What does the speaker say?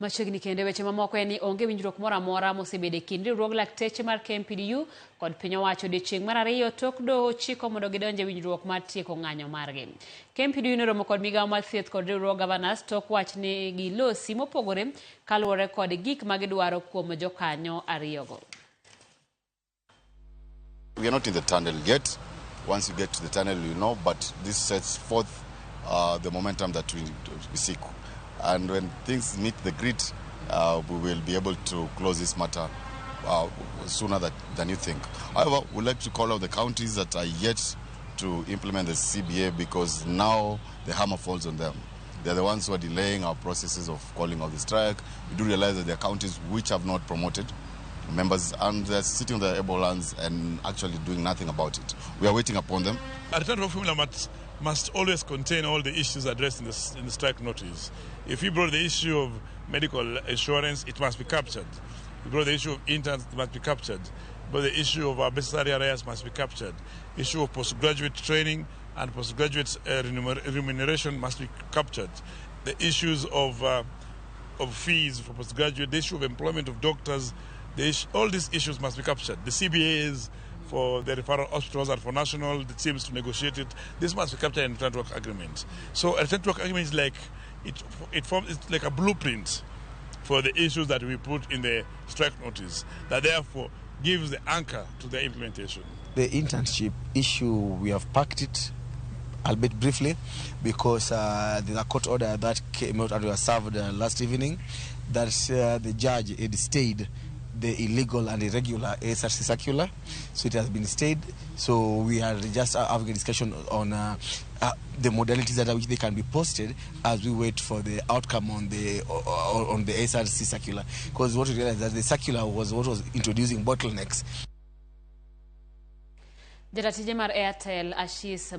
Machiegni kende weche mamoko en ni onge winjruok moro amora mosebede kind riwruog lakteche mar KMPDU kod piny owacho odiechieng' mar ariyo tok doho chiko mondo gidonje winjruok mar tieko ng'anyo margi. KMPDU noromo kod migawo mar thieth kod riwruog Governors tok wach ni gilosi mopogore kaluwore kod gik ma gidwaro kuom jokanyo ariyogo. We are not in the tunnel yet. Once you get to the tunnel, you know, but this sets forth the momentum that we seek. And when things meet the grid, we will be able to close this matter sooner than you think. However, we'd like to call out the counties that are yet to implement the CBA because now the hammer falls on them. They're the ones who are delaying our processes of calling out the strike. We do realize that there are counties which have not promoted members and they're sitting on their able lands and actually doing nothing about it. We are waiting upon them. A return to formula must always contain all the issues addressed in the strike notice. If you brought the issue of medical insurance, it must be captured. If you brought the issue of interns, it must be captured. But the issue of necessary arrears must be captured. Issue of postgraduate training and postgraduate remuneration must be captured. The issues of fees for postgraduate, the issue of employment of doctors, all these issues must be captured. The CBAs for the referral hospitals and for national teams to negotiate it, this must be captured in the return to work agreement. So a return to work agreement is like it's like a blueprint for the issues that we put in the strike notice that therefore gives the anchor to the implementation. The internship issue, we have packed it, albeit briefly, because there's a court order that came out and was served last evening that the judge had stayed the illegal and irregular ASRC circular, so it has been stayed. So we are just having a discussion on the modalities that which they can be posted as we wait for the outcome on the ASRC circular. Because what we realized that the circular was what was introducing bottlenecks. Jatatije mar Airtel Ashis